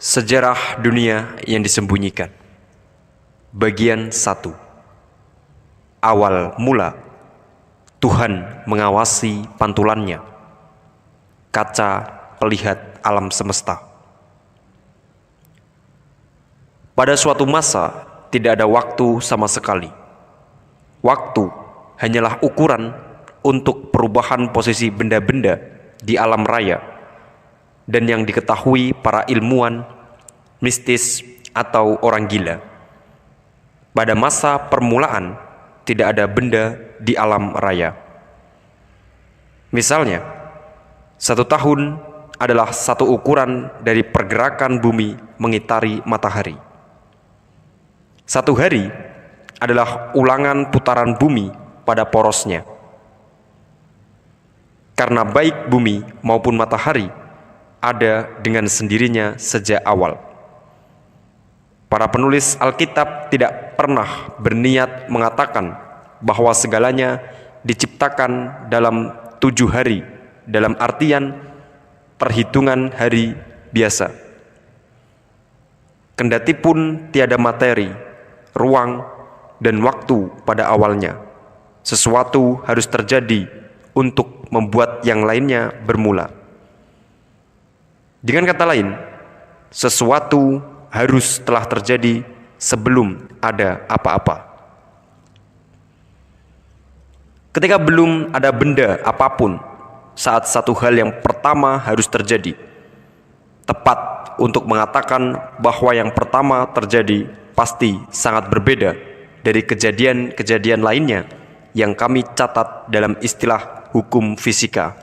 Sejarah dunia yang disembunyikan. Bagian 1. Awal mula Tuhan mengawasi pantulannya. Kaca pelihat alam semesta. Pada suatu masa tidak ada waktu sama sekali. Waktu hanyalah ukuran untuk perubahan posisi benda-benda di alam raya, dan yang diketahui para ilmuwan, mistis, atau orang gila. Pada masa permulaan, tidak ada benda di alam raya. Misalnya, 1 tahun adalah satu ukuran dari pergerakan bumi mengitari matahari. 1 hari adalah ulangan putaran bumi pada porosnya. Karena baik bumi maupun matahari ada dengan sendirinya sejak awal. Para penulis Alkitab tidak pernah berniat mengatakan bahwa segalanya diciptakan dalam 7 hari, dalam artian perhitungan hari biasa. Kendatipun tiada materi, ruang, dan waktu pada awalnya, sesuatu harus terjadi untuk membuat yang lainnya bermula. Dengan kata lain, sesuatu harus telah terjadi sebelum ada apa-apa. Ketika belum ada benda apapun, saat satu hal yang pertama harus terjadi, tepat untuk mengatakan bahwa yang pertama terjadi pasti sangat berbeda dari kejadian-kejadian lainnya yang kami catat dalam istilah hukum fisika.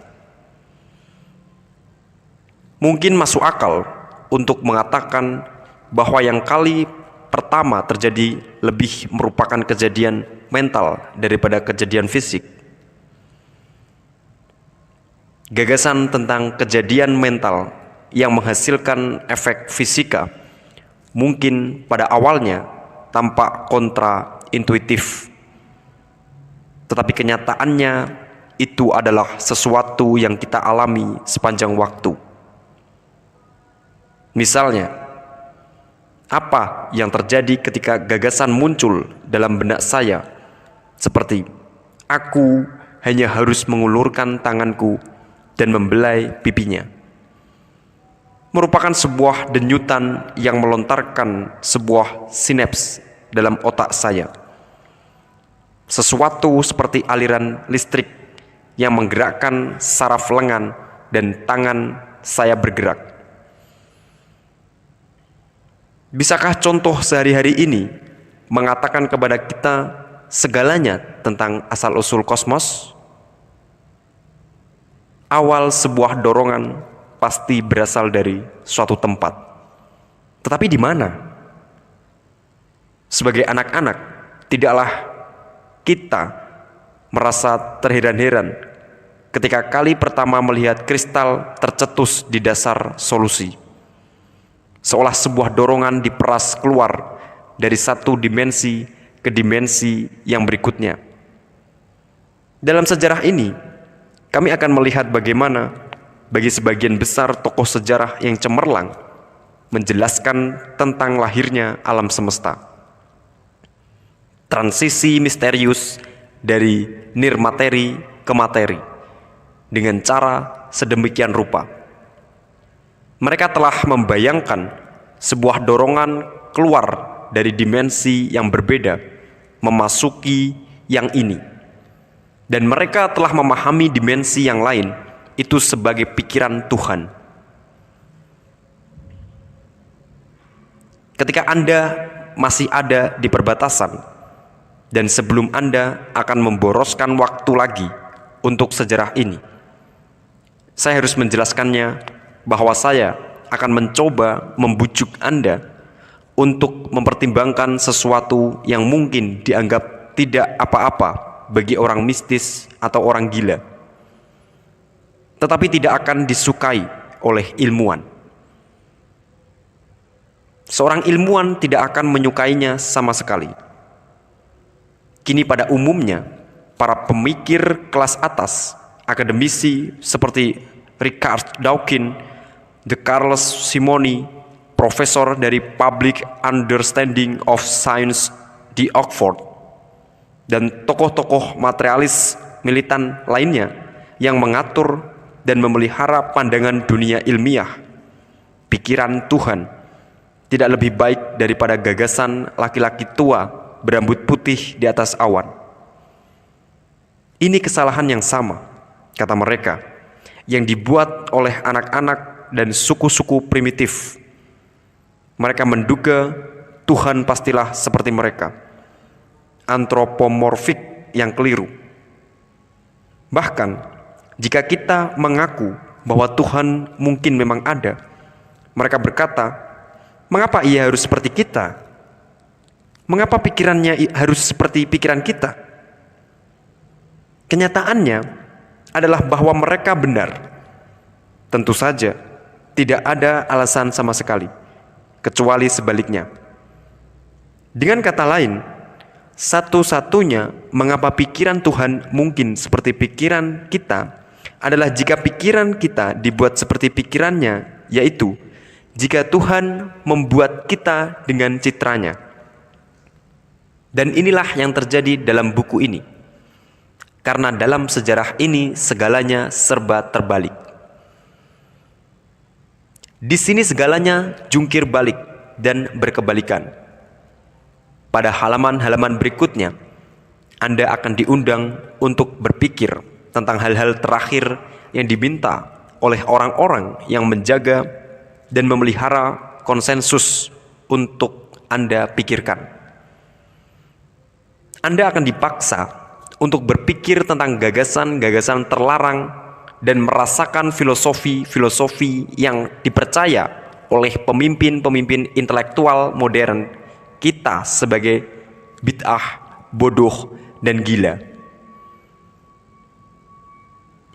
Mungkin masuk akal untuk mengatakan bahwa yang kali pertama terjadi lebih merupakan kejadian mental daripada kejadian fisik. Gagasan tentang kejadian mental yang menghasilkan efek fisika mungkin pada awalnya tampak kontraintuitif, tetapi kenyataannya itu adalah sesuatu yang kita alami sepanjang waktu. Misalnya, apa yang terjadi ketika gagasan muncul dalam benak saya, seperti aku hanya harus mengulurkan tanganku dan membelai pipinya, merupakan sebuah denyutan yang melontarkan sebuah sinaps dalam otak saya. Sesuatu seperti aliran listrik yang menggerakkan saraf lengan dan tangan saya bergerak. Bisakah contoh sehari-hari ini mengatakan kepada kita segalanya tentang asal-usul kosmos? Awal sebuah dorongan pasti berasal dari suatu tempat. Tetapi di mana? Sebagai anak-anak, tidaklah kita merasa terheran-heran ketika kali pertama melihat kristal tercetus di dasar solusi. Seolah sebuah dorongan diperas keluar dari satu dimensi ke dimensi yang berikutnya. Dalam sejarah ini, kami akan melihat bagaimana bagi sebagian besar tokoh sejarah yang cemerlang menjelaskan tentang lahirnya alam semesta. Transisi misterius dari nirmateri ke materi dengan cara sedemikian rupa. Mereka telah membayangkan sebuah dorongan keluar dari dimensi yang berbeda, memasuki yang ini. Dan mereka telah memahami dimensi yang lain itu sebagai pikiran Tuhan. Ketika Anda masih ada di perbatasan, dan sebelum Anda akan memboroskan waktu lagi untuk sejarah ini, saya harus menjelaskannya bahwa saya akan mencoba membujuk Anda untuk mempertimbangkan sesuatu yang mungkin dianggap tidak apa-apa bagi orang mistis atau orang gila, tetapi tidak akan disukai oleh ilmuwan. Seorang ilmuwan tidak akan menyukainya sama sekali. Kini pada umumnya, para pemikir kelas atas, akademisi seperti Richard Dawkins, De Carlos Simoni, profesor dari Public Understanding of Science di Oxford, dan tokoh-tokoh materialis militan lainnya yang mengatur dan memelihara pandangan dunia ilmiah, pikiran Tuhan tidak lebih baik daripada gagasan laki-laki tua berambut putih di atas awan. Ini kesalahan yang sama, kata mereka, yang dibuat oleh anak-anak dan suku-suku primitif. Mereka menduga Tuhan pastilah seperti mereka, antropomorfik yang keliru. Bahkan, jika kita mengaku bahwa Tuhan mungkin memang ada, mereka berkata, mengapa ia harus seperti kita? Mengapa pikirannya harus seperti pikiran kita? Kenyataannya adalah bahwa mereka benar. Tentu saja, tidak ada alasan sama sekali, kecuali sebaliknya. Dengan kata lain, satu-satunya mengapa pikiran Tuhan mungkin seperti pikiran kita adalah jika pikiran kita dibuat seperti pikirannya, yaitu jika Tuhan membuat kita dengan citranya. Dan inilah yang terjadi dalam buku ini. Karena dalam sejarah ini segalanya serba terbalik. Di sini segalanya jungkir balik dan berkebalikan. Pada halaman-halaman berikutnya, Anda akan diundang untuk berpikir tentang hal-hal terakhir yang diminta oleh orang-orang yang menjaga dan memelihara konsensus untuk Anda pikirkan. Anda akan dipaksa untuk berpikir tentang gagasan-gagasan terlarang dan merasakan filosofi-filosofi yang dipercaya oleh pemimpin-pemimpin intelektual modern kita sebagai bid'ah, bodoh, dan gila.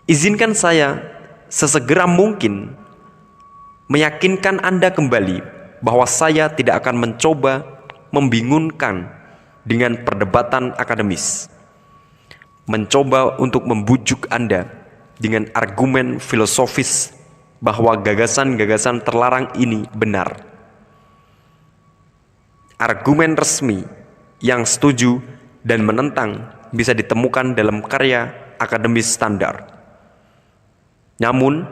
Izinkan saya sesegera mungkin meyakinkan Anda kembali bahwa saya tidak akan mencoba membingungkan dengan perdebatan akademis, mencoba untuk membujuk Anda dengan argumen filosofis bahwa gagasan-gagasan terlarang ini benar. Argumen resmi yang setuju dan menentang bisa ditemukan dalam karya akademis standar. Namun,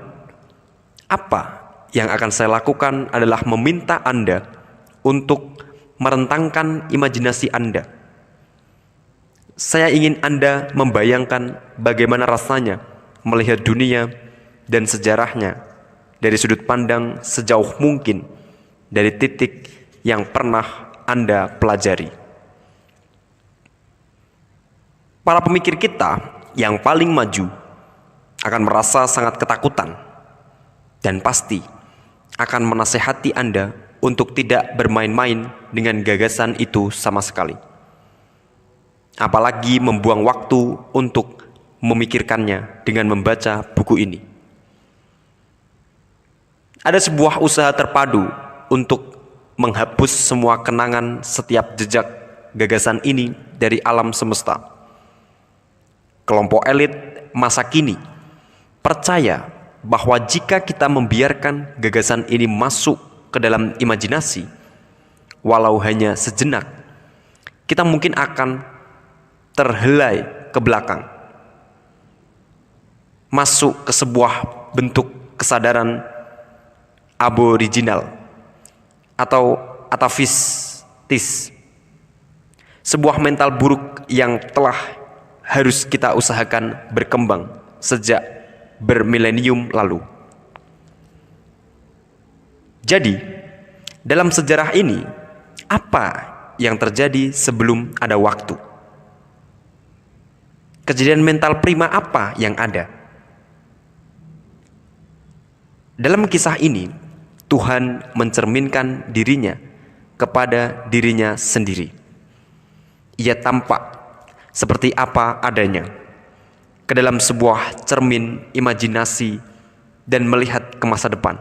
apa yang akan saya lakukan adalah meminta Anda untuk merentangkan imajinasi Anda. Saya ingin Anda membayangkan bagaimana rasanya melihat dunia dan sejarahnya dari sudut pandang sejauh mungkin dari titik yang pernah Anda pelajari. Para pemikir kita yang paling maju akan merasa sangat ketakutan dan pasti akan menasehati Anda untuk tidak bermain-main dengan gagasan itu sama sekali. Apalagi membuang waktu untuk memikirkannya dengan membaca buku ini. Ada sebuah usaha terpadu untuk menghapus semua kenangan setiap jejak gagasan ini dari alam semesta. Kelompok elit masa kini percaya bahwa jika kita membiarkan gagasan ini masuk ke dalam imajinasi, walau hanya sejenak, kita mungkin akan terhelai ke belakang, masuk ke sebuah bentuk kesadaran aboriginal atau atavistis, sebuah mental buruk yang telah harus kita usahakan berkembang sejak bermilenium lalu. Jadi, dalam sejarah ini, apa yang terjadi sebelum ada waktu? Kejadian mental prima apa yang ada? Dalam kisah ini, Tuhan mencerminkan dirinya kepada dirinya sendiri. Ia tampak seperti apa adanya ke dalam sebuah cermin imajinasi dan melihat ke masa depan.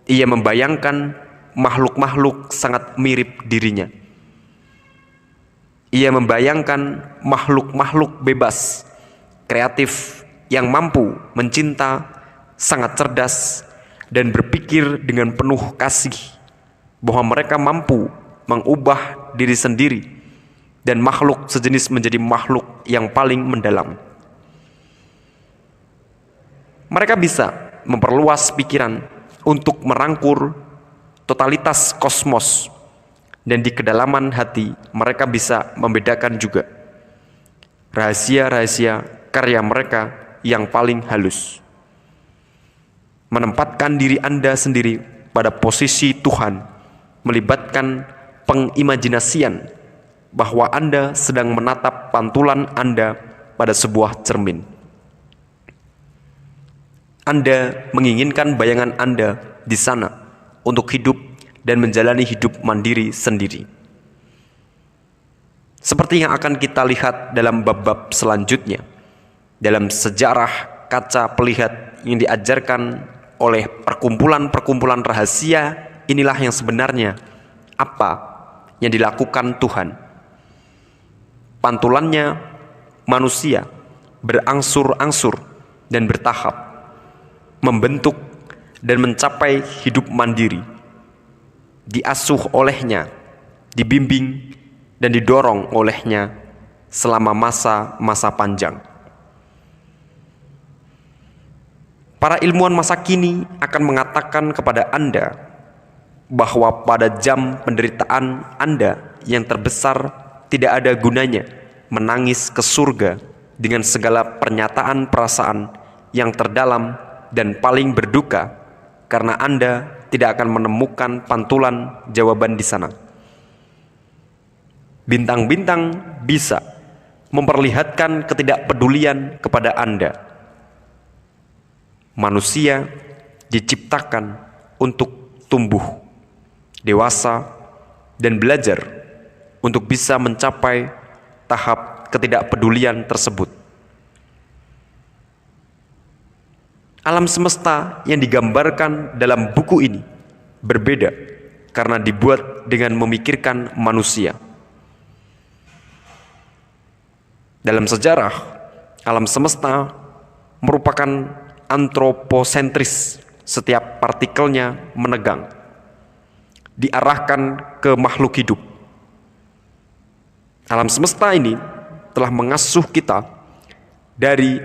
Ia membayangkan makhluk-makhluk sangat mirip dirinya. Ia membayangkan makhluk-makhluk bebas, kreatif, yang mampu mencinta, sangat cerdas, dan berpikir dengan penuh kasih bahwa mereka mampu mengubah diri sendiri dan makhluk sejenis menjadi makhluk yang paling mendalam. Mereka bisa memperluas pikiran untuk merangkur totalitas kosmos, dan di kedalaman hati mereka bisa membedakan juga rahasia-rahasia karya mereka yang paling halus. Menempatkan diri Anda sendiri pada posisi Tuhan melibatkan pengimajinasian bahwa Anda sedang menatap pantulan Anda pada sebuah cermin. Anda menginginkan bayangan Anda di sana untuk hidup dan menjalani hidup mandiri sendiri. Seperti yang akan kita lihat dalam bab-bab selanjutnya, dalam sejarah kaca pelihat yang diajarkan oleh perkumpulan-perkumpulan rahasia, inilah yang sebenarnya apa yang dilakukan Tuhan. Pantulannya manusia berangsur-angsur dan bertahap membentuk dan mencapai hidup mandiri, diasuh olehnya, dibimbing dan didorong olehnya selama masa-masa panjang. Para ilmuwan masa kini akan mengatakan kepada Anda bahwa pada jam penderitaan Anda yang terbesar tidak ada gunanya menangis ke surga dengan segala pernyataan perasaan yang terdalam dan paling berduka, karena Anda tidak akan menemukan pantulan jawaban di sana. Bintang-bintang bisa memperlihatkan ketidakpedulian kepada Anda. Manusia diciptakan untuk tumbuh, dewasa, dan belajar untuk bisa mencapai tahap ketidakpedulian tersebut. Alam semesta yang digambarkan dalam buku ini berbeda karena dibuat dengan memikirkan manusia. Dalam sejarah, alam semesta merupakan antroposentris. Setiap partikelnya menegang, diarahkan ke makhluk hidup. Alam semesta ini telah mengasuh kita dari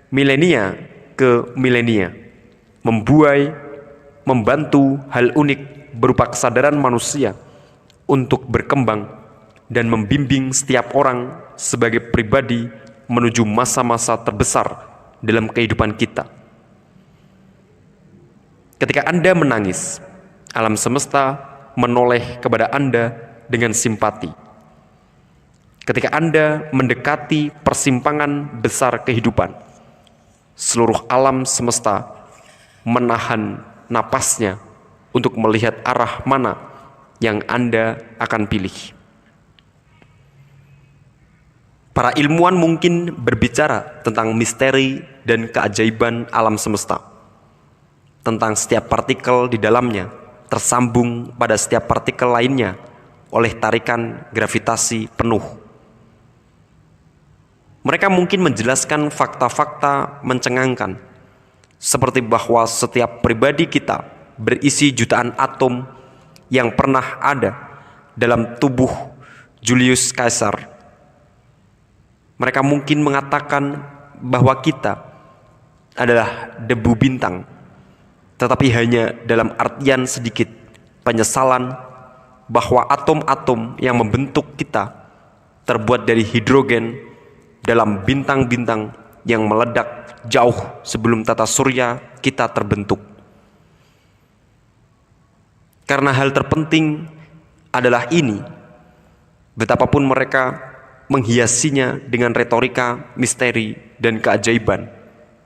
milenia ke milenia, membuai, membantu hal unik berupa kesadaran manusia untuk berkembang dan membimbing setiap orang sebagai pribadi menuju masa-masa terbesar dalam kehidupan kita. Ketika Anda menangis, alam semesta menoleh kepada Anda dengan simpati. Ketika Anda mendekati persimpangan besar kehidupan, seluruh alam semesta menahan napasnya untuk melihat arah mana yang Anda akan pilih. Para ilmuwan mungkin berbicara tentang misteri dan keajaiban alam semesta, tentang setiap partikel di dalamnya tersambung pada setiap partikel lainnya oleh tarikan gravitasi penuh. Mereka mungkin menjelaskan fakta-fakta mencengangkan, seperti bahwa setiap pribadi kita berisi jutaan atom yang pernah ada dalam tubuh Julius Caesar. Mereka mungkin mengatakan bahwa kita adalah debu bintang, tetapi hanya dalam artian sedikit penyesalan bahwa atom-atom yang membentuk kita terbuat dari hidrogen dalam bintang-bintang yang meledak jauh sebelum tata surya kita terbentuk. Karena hal terpenting adalah ini, betapapun mereka menghiasinya dengan retorika, misteri, dan keajaiban,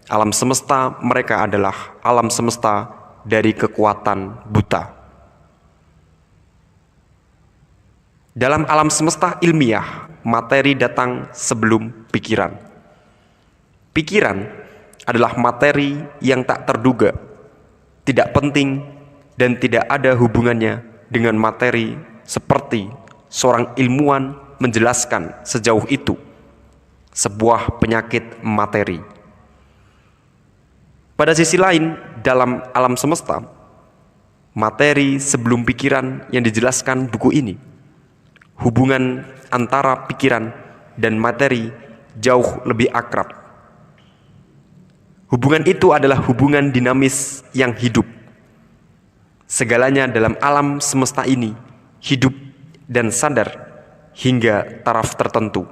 alam semesta mereka adalah alam semesta dari kekuatan buta. Dalam alam semesta ilmiah, materi datang sebelum pikiran. Pikiran adalah materi yang tak terduga, tidak penting, dan tidak ada hubungannya dengan materi seperti seorang ilmuwan menjelaskan sejauh itu, sebuah penyakit materi. Pada sisi lain, dalam alam semesta, materi sebelum pikiran yang dijelaskan buku ini, hubungan antara pikiran dan materi jauh lebih akrab. Hubungan itu adalah hubungan dinamis yang hidup. Segalanya dalam alam semesta ini hidup dan sadar hingga taraf tertentu,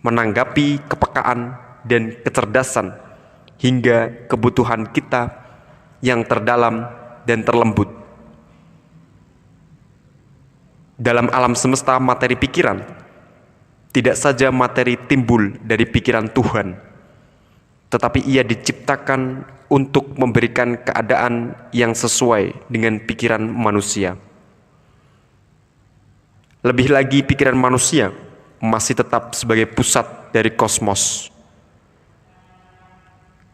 menanggapi kepekaan dan kecerdasan hingga kebutuhan kita yang terdalam dan terlembut. Dalam alam semesta materi pikiran, tidak saja materi timbul dari pikiran Tuhan, tetapi ia diciptakan untuk memberikan keadaan yang sesuai dengan pikiran manusia. Lebih lagi, pikiran manusia masih tetap sebagai pusat dari kosmos,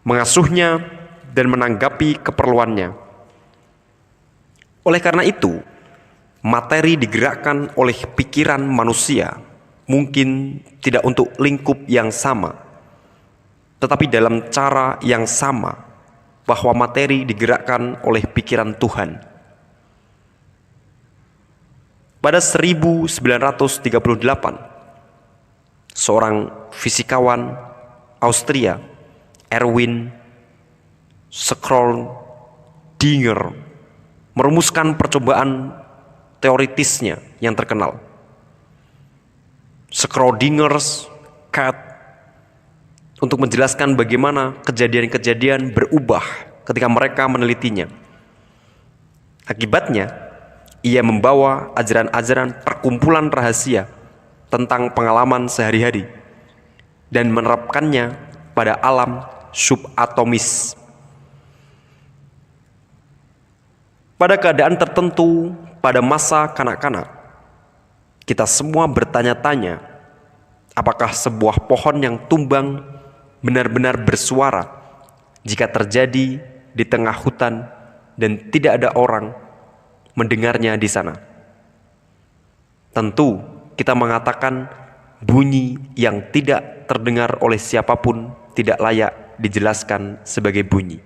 mengasuhnya dan menanggapi keperluannya. Oleh karena itu, materi digerakkan oleh pikiran manusia mungkin tidak untuk lingkup yang sama, tetapi dalam cara yang sama, bahwa materi digerakkan oleh pikiran Tuhan. Pada 1938, seorang fisikawan Austria, Erwin Schrödinger, merumuskan percobaan teoritisnya yang terkenal, Schrödinger's cat, untuk menjelaskan bagaimana kejadian-kejadian berubah ketika mereka menelitinya. Akibatnya, ia membawa ajaran-ajaran perkumpulan rahasia tentang pengalaman sehari-hari dan menerapkannya pada alam subatomis. Pada keadaan tertentu, pada masa kanak-kanak, kita semua bertanya-tanya, apakah sebuah pohon yang tumbang benar-benar bersuara jika terjadi di tengah hutan dan tidak ada orang mendengarnya di sana? Tentu kita mengatakan bunyi yang tidak terdengar oleh siapapun tidak layak dijelaskan sebagai bunyi.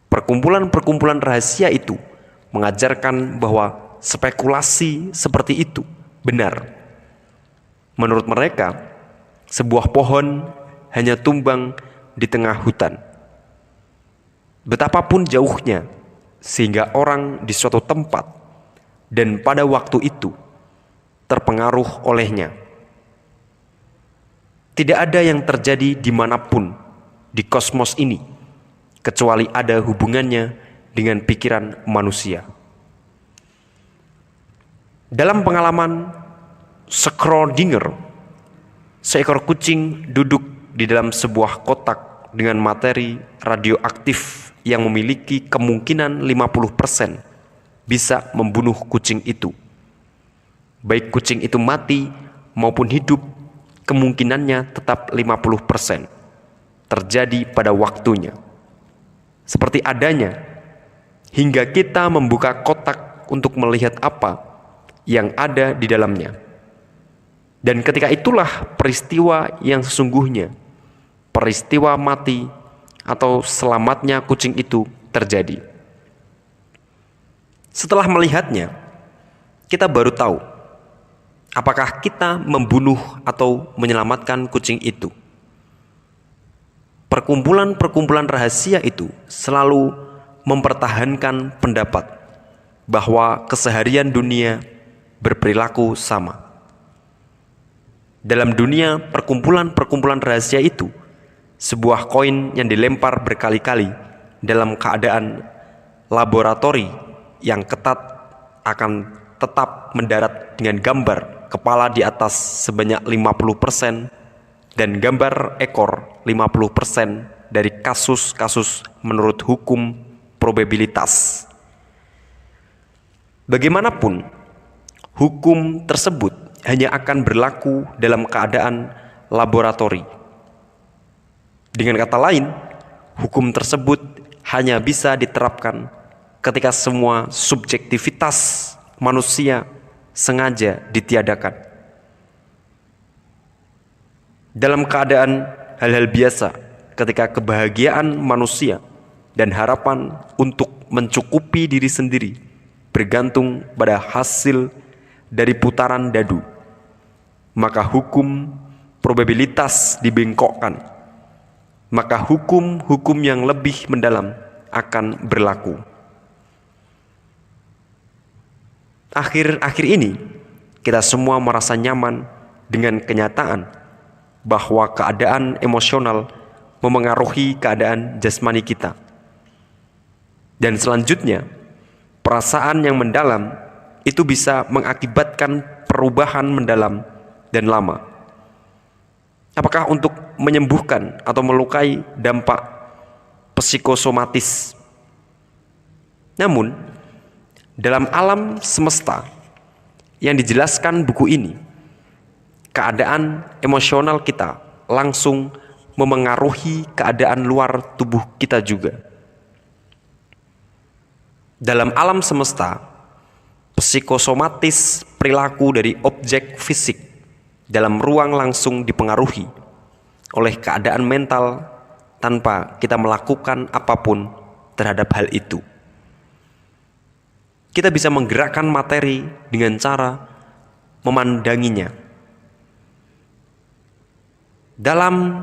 Perkumpulan-perkumpulan rahasia itu mengajarkan bahwa spekulasi seperti itu benar. Menurut mereka, sebuah pohon hanya tumbang di tengah hutan. Betapapun jauhnya, sehingga orang di suatu tempat dan pada waktu itu terpengaruh olehnya. Tidak ada yang terjadi dimanapun di kosmos ini, kecuali ada hubungannya dengan pikiran manusia. Dalam pengalaman Schrödinger, seekor kucing duduk di dalam sebuah kotak dengan materi radioaktif yang memiliki kemungkinan 50% bisa membunuh kucing itu. Baik kucing itu mati maupun hidup, kemungkinannya tetap 50% terjadi pada waktunya. Seperti adanya, hingga kita membuka kotak untuk melihat apa yang ada di dalamnya. Dan ketika itulah peristiwa yang sesungguhnya, peristiwa mati atau selamatnya kucing itu terjadi. Setelah melihatnya, kita baru tahu apakah kita membunuh atau menyelamatkan kucing itu. Perkumpulan-perkumpulan rahasia itu selalu mempertahankan pendapat bahwa keseharian dunia berperilaku sama. Dalam dunia perkumpulan-perkumpulan rahasia itu, sebuah koin yang dilempar berkali-kali dalam keadaan laboratori yang ketat akan tetap mendarat dengan gambar kepala di atas sebanyak 50% dan gambar ekor 50% dari kasus-kasus menurut hukum probabilitas. Bagaimanapun, hukum tersebut hanya akan berlaku dalam keadaan laboratori. Dengan kata lain, hukum tersebut hanya bisa diterapkan ketika semua subjektivitas manusia sengaja ditiadakan. Dalam keadaan hal-hal biasa, ketika kebahagiaan manusia dan harapan untuk mencukupi diri sendiri bergantung pada hasil dari putaran dadu, maka hukum probabilitas dibengkokkan, maka hukum-hukum yang lebih mendalam akan berlaku. Akhir-akhir ini kita semua merasa nyaman dengan kenyataan bahwa keadaan emosional memengaruhi keadaan jasmani kita. Dan selanjutnya, perasaan yang mendalam itu bisa mengakibatkan perubahan mendalam dan lama. Apakah untuk menyembuhkan atau melukai dampak psikosomatis? Namun, dalam alam semesta yang dijelaskan buku ini, keadaan emosional kita langsung memengaruhi keadaan luar tubuh kita juga. Dalam alam semesta, psikosomatis perilaku dari objek fisik dalam ruang langsung dipengaruhi oleh keadaan mental tanpa kita melakukan apapun terhadap hal itu. Kita bisa menggerakkan materi dengan cara memandanginya. Dalam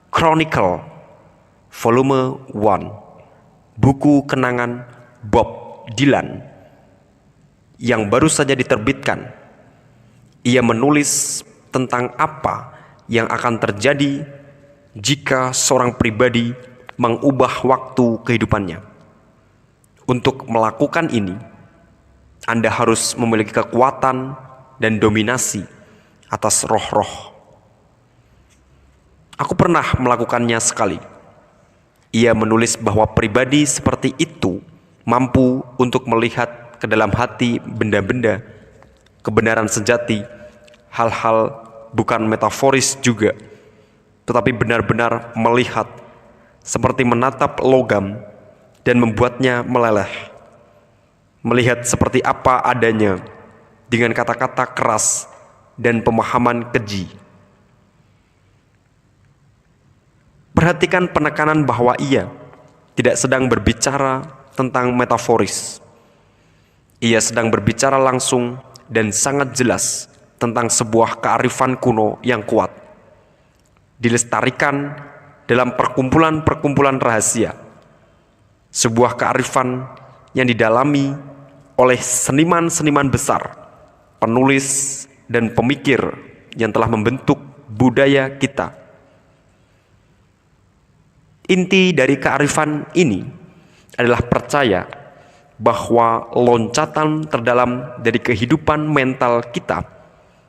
Chronicle volume 1, buku kenangan Bob Dylan yang baru saja diterbitkan, ia menulis tentang apa yang akan terjadi jika seorang pribadi mengubah waktu kehidupannya. Untuk melakukan ini, Anda harus memiliki kekuatan dan dominasi atas roh-roh. Aku pernah melakukannya sekali. Ia menulis bahwa pribadi seperti itu mampu untuk melihat ke dalam hati benda-benda, kebenaran sejati, hal-hal bukan metaforis juga, tetapi benar-benar melihat, seperti menatap logam dan membuatnya meleleh. Melihat seperti apa adanya, dengan kata-kata keras dan pemahaman keji. Perhatikan penekanan bahwa ia tidak sedang berbicara tentang metaforis. Ia sedang berbicara langsung dan sangat jelas tentang sebuah kearifan kuno yang kuat, dilestarikan dalam perkumpulan-perkumpulan rahasia. Sebuah kearifan yang didalami oleh seniman-seniman besar, penulis dan pemikir yang telah membentuk budaya kita. Inti dari kearifan ini adalah percaya bahwa loncatan terdalam dari kehidupan mental kita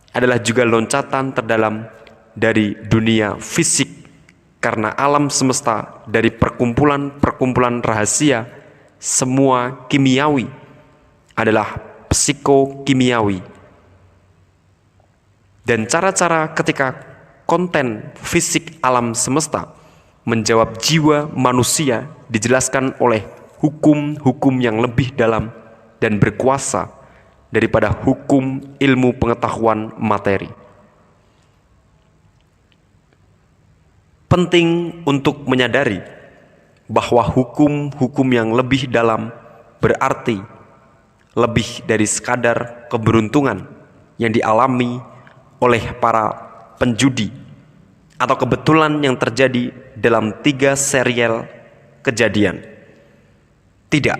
adalah juga loncatan terdalam dari dunia fisik, karena alam semesta dari perkumpulan-perkumpulan rahasia semua kimiawi adalah psikokimiawi. Dan cara-cara ketika konten fisik alam semesta menjawab jiwa manusia dijelaskan oleh hukum-hukum yang lebih dalam dan berkuasa daripada hukum ilmu pengetahuan materi. Penting untuk menyadari bahwa hukum-hukum yang lebih dalam berarti lebih dari sekadar keberuntungan yang dialami oleh para penjudi atau kebetulan yang terjadi dalam 3 serial kejadian. Tidak,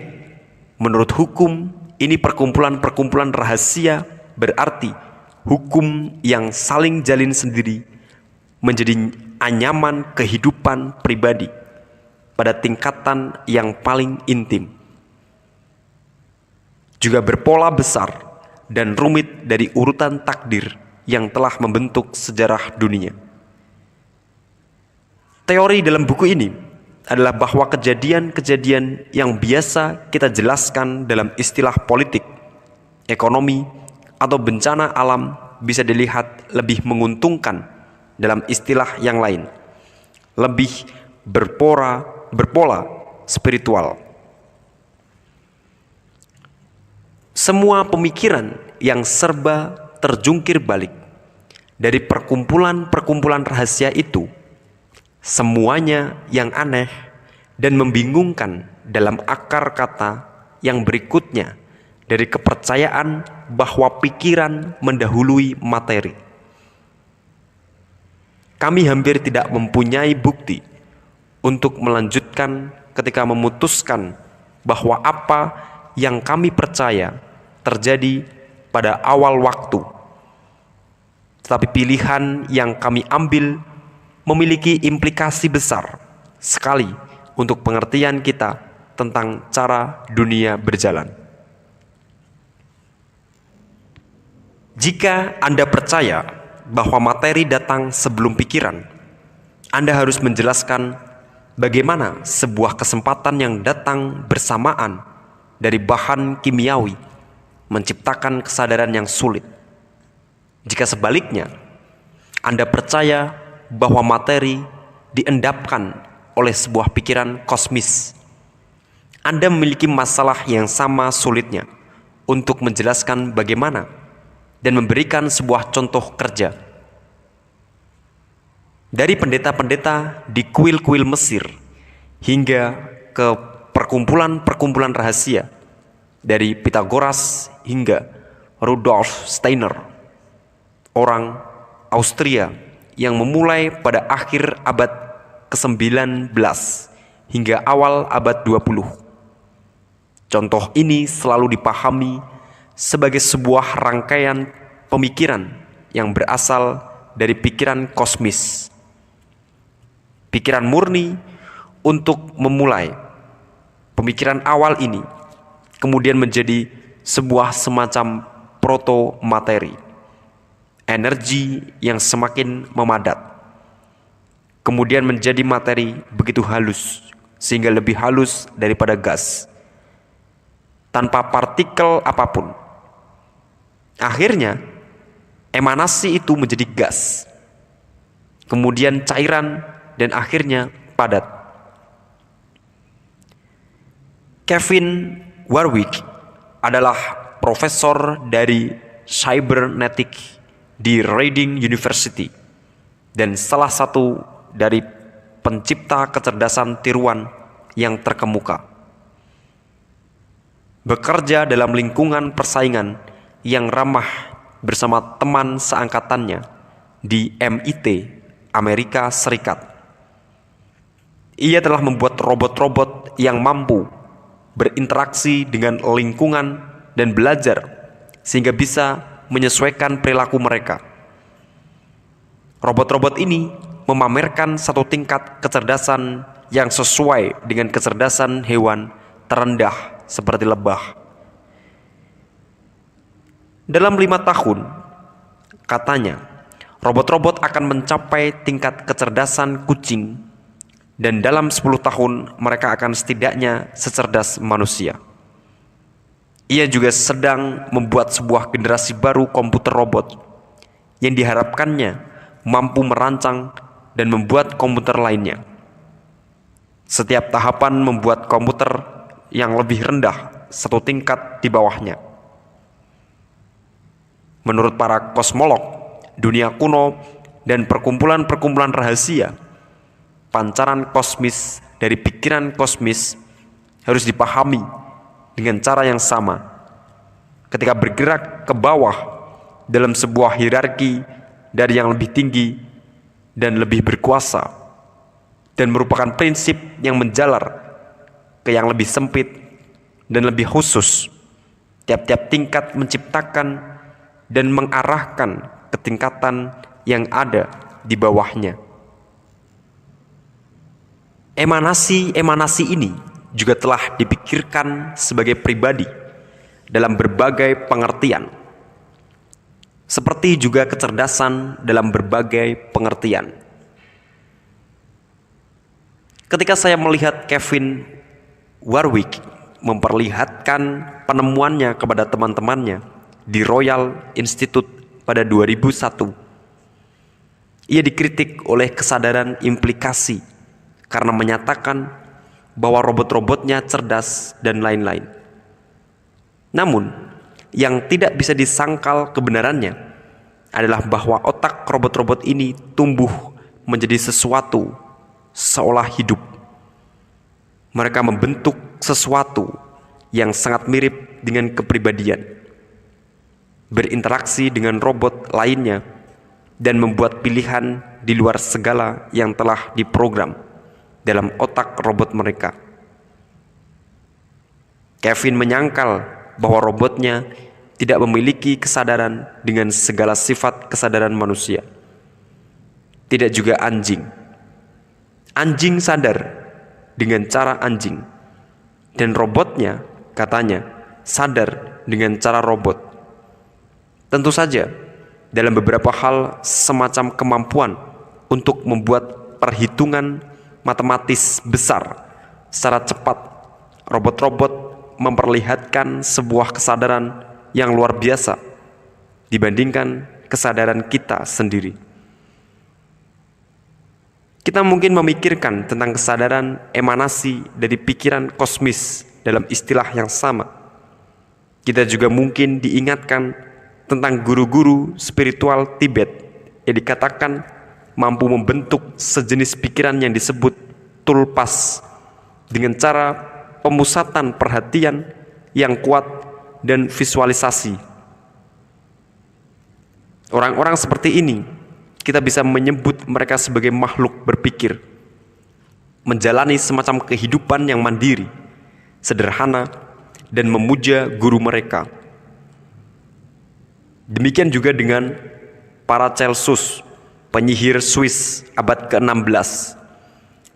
menurut hukum ini perkumpulan-perkumpulan rahasia berarti hukum yang saling jalin sendiri menjadi anyaman kehidupan pribadi pada tingkatan yang paling intim. Juga berpola besar dan rumit dari urutan takdir yang telah membentuk sejarah dunia. Teori dalam buku ini adalah bahwa kejadian-kejadian yang biasa kita jelaskan dalam istilah politik, ekonomi, atau bencana alam bisa dilihat lebih menguntungkan dalam istilah yang lain, lebih berpola spiritual. Semua pemikiran yang serba terjungkir balik dari perkumpulan-perkumpulan rahasia itu semuanya yang aneh dan membingungkan dalam akar kata yang berikutnya dari kepercayaan bahwa pikiran mendahului materi. Kami hampir tidak mempunyai bukti untuk melanjutkan ketika memutuskan bahwa apa yang kami percaya terjadi pada awal waktu. Tetapi pilihan yang kami ambil memiliki implikasi besar sekali untuk pengertian kita tentang cara dunia berjalan. Jika Anda percaya bahwa materi datang sebelum pikiran, Anda harus menjelaskan bagaimana sebuah kesempatan yang datang bersamaan dari bahan kimiawi menciptakan kesadaran yang sulit. Jika sebaliknya, Anda percaya bahwa materi diendapkan oleh sebuah pikiran kosmis, Anda memiliki masalah yang sama sulitnya untuk menjelaskan bagaimana dan memberikan sebuah contoh kerja. Dari pendeta-pendeta di kuil-kuil Mesir hingga ke perkumpulan-perkumpulan rahasia, dari Pythagoras hingga Rudolf Steiner, orang Austria yang memulai pada akhir abad ke-19 hingga awal abad 20. Contoh ini selalu dipahami sebagai sebuah rangkaian pemikiran yang berasal dari pikiran kosmis. Pikiran murni untuk memulai pemikiran awal ini kemudian menjadi sebuah semacam proto-materi, energi yang semakin memadat, kemudian menjadi materi begitu halus sehingga lebih halus daripada gas, tanpa partikel apapun. Akhirnya emanasi itu menjadi gas, kemudian cairan, dan akhirnya padat. Kevin Warwick adalah profesor dari Cybernetics di Reading University dan salah satu dari pencipta kecerdasan tiruan yang terkemuka. Bekerja dalam lingkungan persaingan yang ramah bersama teman seangkatannya di MIT, Amerika Serikat. Ia telah membuat robot-robot yang mampu berinteraksi dengan lingkungan dan belajar sehingga bisa menyesuaikan perilaku mereka. Robot-robot ini memamerkan satu tingkat kecerdasan yang sesuai dengan kecerdasan hewan terendah seperti lebah. Dalam 5 tahun, katanya, robot-robot akan mencapai tingkat kecerdasan kucing, dan dalam 10 tahun mereka akan setidaknya secerdas manusia. Ia juga sedang membuat sebuah generasi baru komputer robot yang diharapkannya mampu merancang dan membuat komputer lainnya. Setiap tahapan membuat komputer yang lebih rendah satu tingkat di bawahnya. Menurut para kosmolog, dunia kuno dan perkumpulan-perkumpulan rahasia, pancaran kosmis dari pikiran kosmis harus dipahami dengan cara yang sama. Ketika bergerak ke bawah dalam sebuah hierarki dari yang lebih tinggi dan lebih berkuasa, dan merupakan prinsip yang menjalar ke yang lebih sempit dan lebih khusus. Tiap-tiap tingkat menciptakan dan mengarahkan ke tingkatan yang ada di bawahnya. Emanasi-emanasi ini juga telah dipikirkan sebagai pribadi dalam berbagai pengertian, seperti juga kecerdasan dalam berbagai pengertian. Ketika saya melihat Kevin Warwick memperlihatkan penemuannya kepada teman-temannya di Royal Institute pada 2001, ia dikritik oleh kesadaran implikasi karena menyatakan bahwa robot-robotnya cerdas dan lain-lain. Namun, yang tidak bisa disangkal kebenarannya adalah bahwa otak robot-robot ini tumbuh menjadi sesuatu seolah hidup. Mereka membentuk sesuatu yang sangat mirip dengan kepribadian, berinteraksi dengan robot lainnya, dan membuat pilihan di luar segala yang telah diprogram dalam otak robot mereka. Kevin menyangkal bahwa robotnya tidak memiliki kesadaran dengan segala sifat kesadaran manusia. Tidak juga anjing. Anjing sadar dengan cara anjing, dan robotnya, katanya, sadar dengan cara robot. Tentu saja, dalam beberapa hal semacam kemampuan untuk membuat perhitungan matematis besar secara cepat, robot-robot memperlihatkan sebuah kesadaran yang luar biasa dibandingkan kesadaran kita sendiri. Kita mungkin memikirkan tentang kesadaran emanasi dari pikiran kosmis dalam istilah yang sama. Kita juga mungkin diingatkan tentang guru-guru spiritual Tibet yang dikatakan mampu membentuk sejenis pikiran yang disebut tulpas dengan cara pemusatan perhatian yang kuat dan visualisasi. Orang-orang seperti ini, kita bisa menyebut mereka sebagai makhluk berpikir, menjalani semacam kehidupan yang mandiri, sederhana, dan memuja guru mereka. Demikian juga dengan Paracelsus, penyihir Swiss abad ke-16,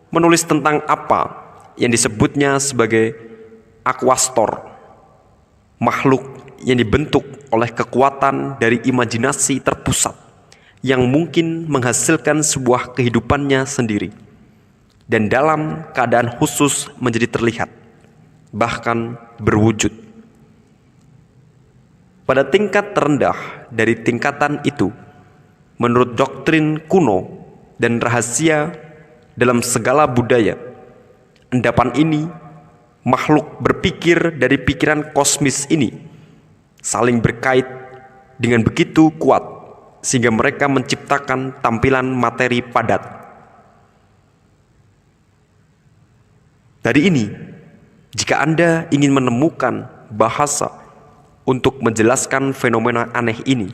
menulis tentang apa yang disebutnya sebagai aquastor, makhluk yang dibentuk oleh kekuatan dari imajinasi terpusat yang mungkin menghasilkan sebuah kehidupannya sendiri dan dalam keadaan khusus menjadi terlihat, bahkan berwujud. Pada tingkat terendah dari tingkatan itu, menurut doktrin kuno dan rahasia dalam segala budaya, endapan ini, makhluk berpikir dari pikiran kosmis ini, saling berkait dengan begitu kuat sehingga mereka menciptakan tampilan materi padat. Dari ini, jika Anda ingin menemukan bahasa untuk menjelaskan fenomena aneh ini,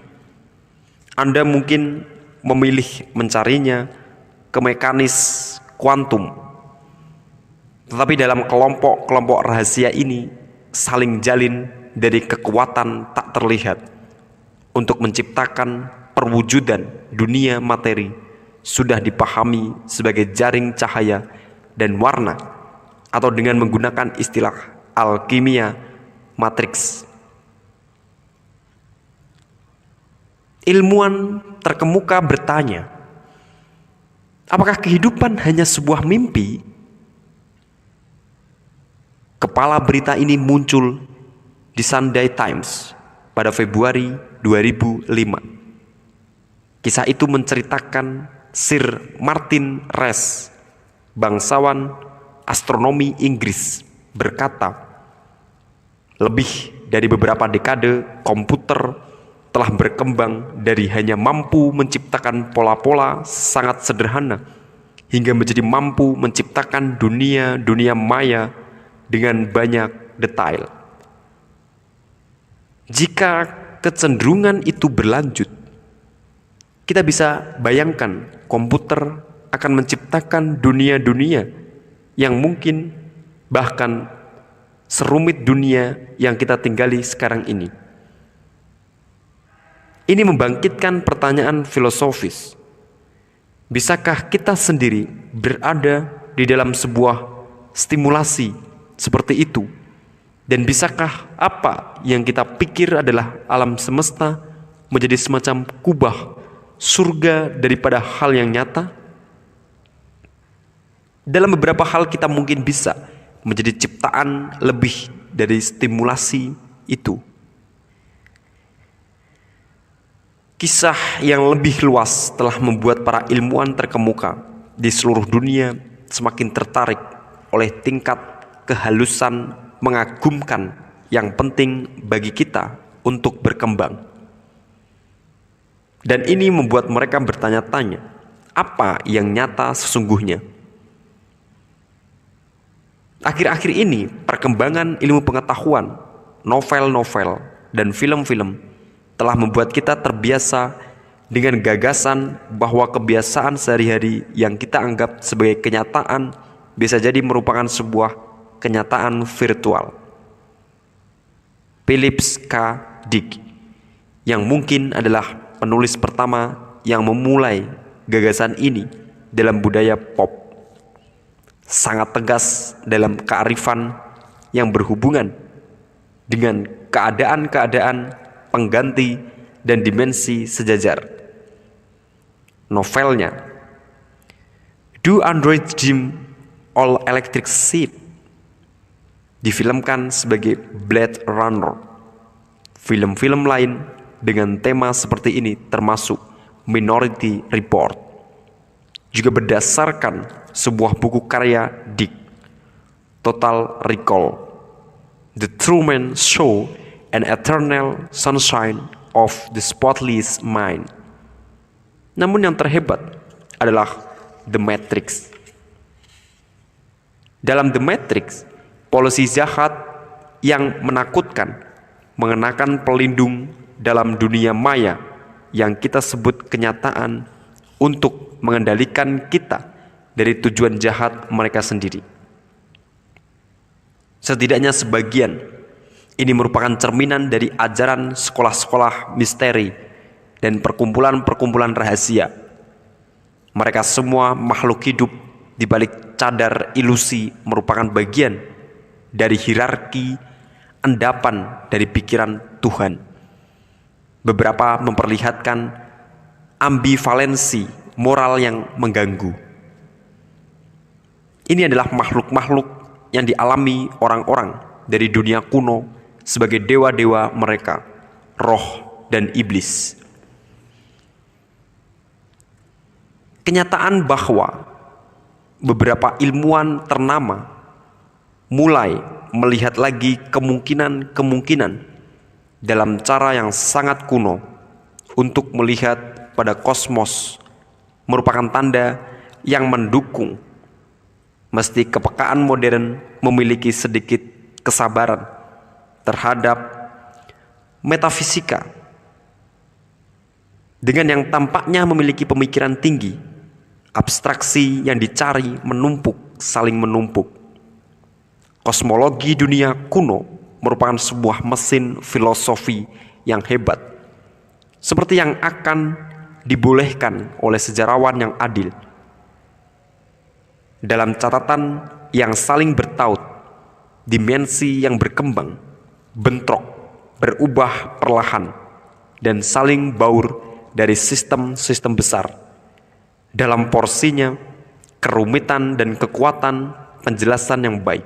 Anda mungkin memilih mencarinya ke mekanis kuantum. Tetapi dalam kelompok-kelompok rahasia ini saling jalin dari kekuatan tak terlihat untuk menciptakan perwujudan dunia materi sudah dipahami sebagai jaring cahaya dan warna, atau dengan menggunakan istilah alkimia matriks. Ilmuwan terkemuka bertanya, apakah kehidupan hanya sebuah mimpi? Kepala berita ini muncul di Sunday Times pada Februari 2005. Kisah itu menceritakan Sir Martin Rees, bangsawan astronomi Inggris, berkata, lebih dari beberapa dekade komputer telah berkembang dari hanya mampu menciptakan pola-pola sangat sederhana hingga menjadi mampu menciptakan dunia-dunia maya dengan banyak detail. Jika kecenderungan itu berlanjut, kita bisa bayangkan komputer akan menciptakan dunia-dunia yang mungkin bahkan serumit dunia yang kita tinggali sekarang ini. Ini membangkitkan pertanyaan filosofis. Bisakah kita sendiri berada di dalam sebuah stimulasi seperti itu? Dan bisakah apa yang kita pikir adalah alam semesta menjadi semacam kubah surga daripada hal yang nyata? Dalam beberapa hal kita mungkin bisa menjadi ciptaan lebih dari stimulasi itu. Kisah yang lebih luas telah membuat para ilmuwan terkemuka di seluruh dunia semakin tertarik oleh tingkat kehalusan mengagumkan yang penting bagi kita untuk berkembang. Dan ini membuat mereka bertanya-tanya, apa yang nyata sesungguhnya? Akhir-akhir ini, perkembangan ilmu pengetahuan, novel-novel, dan film-film telah membuat kita terbiasa dengan gagasan bahwa kebiasaan sehari-hari yang kita anggap sebagai kenyataan bisa jadi merupakan sebuah kenyataan virtual. Philip K. Dick, yang mungkin adalah penulis pertama yang memulai gagasan ini dalam budaya pop, sangat tegas dalam kearifan yang berhubungan dengan keadaan-keadaan pengganti dan dimensi sejajar. Novelnya Do Androids Dream All Electric Sheep difilmkan sebagai Blade Runner. Film-film lain dengan tema seperti ini termasuk Minority Report, juga berdasarkan sebuah buku karya Dick, Total Recall, The Truman Show, and Eternal Sunshine of the Spotless Mind. Namun yang terhebat adalah The Matrix. Dalam The Matrix, polusi jahat yang menakutkan mengenakan pelindung dalam dunia maya yang kita sebut kenyataan untuk mengendalikan kita dari tujuan jahat mereka sendiri. Setidaknya sebagian ini merupakan cerminan dari ajaran sekolah-sekolah misteri dan perkumpulan-perkumpulan rahasia. Mereka semua makhluk hidup di balik cadar ilusi merupakan bagian dari hierarki endapan dari pikiran Tuhan. Beberapa memperlihatkan ambivalensi moral yang mengganggu. Ini adalah makhluk-makhluk yang dialami orang-orang dari dunia kuno sebagai dewa-dewa mereka, roh dan iblis. Kenyataan bahwa beberapa ilmuwan ternama mulai melihat lagi kemungkinan-kemungkinan dalam cara yang sangat kuno untuk melihat pada kosmos merupakan tanda yang mendukung mesti kepekaan modern memiliki sedikit kesabaran terhadap metafisika dengan yang tampaknya memiliki pemikiran tinggi. Abstraksi yang dicari saling menumpuk. Kosmologi dunia kuno merupakan sebuah mesin filosofi yang hebat, seperti yang akan dibolehkan oleh sejarawan yang adil. Dalam catatan yang saling bertaut, dimensi yang berkembang, bentrok, berubah perlahan, dan saling baur dari sistem-sistem besar. Dalam porsinya, kerumitan dan kekuatan penjelasan yang baik.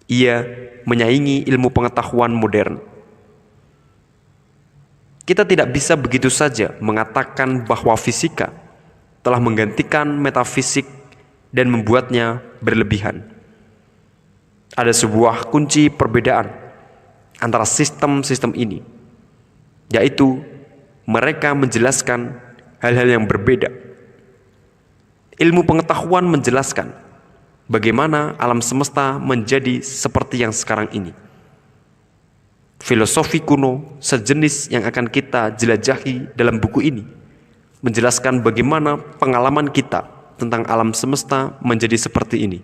Ia menyaingi ilmu pengetahuan modern. Kita tidak bisa begitu saja mengatakan bahwa fisika telah menggantikan metafisik dan membuatnya berlebihan. Ada sebuah kunci perbedaan antara sistem-sistem ini, yaitu mereka menjelaskan hal-hal yang berbeda. Ilmu pengetahuan menjelaskan bagaimana alam semesta menjadi seperti yang sekarang ini. Filosofi kuno sejenis yang akan kita jelajahi dalam buku ini menjelaskan bagaimana pengalaman kita tentang alam semesta menjadi seperti ini.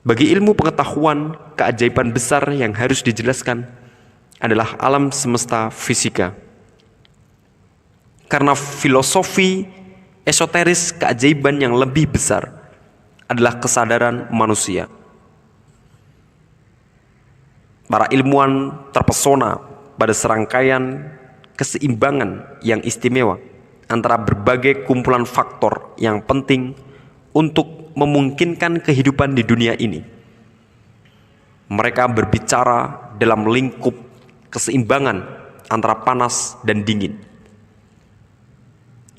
Bagi ilmu pengetahuan, keajaiban besar yang harus dijelaskan adalah alam semesta fisika. Karena filosofi esoteris keajaiban yang lebih besar adalah kesadaran manusia. Para ilmuwan terpesona pada serangkaian keseimbangan yang istimewa antara berbagai kumpulan faktor yang penting untuk memungkinkan kehidupan di dunia ini. Mereka berbicara dalam lingkup keseimbangan antara panas dan dingin,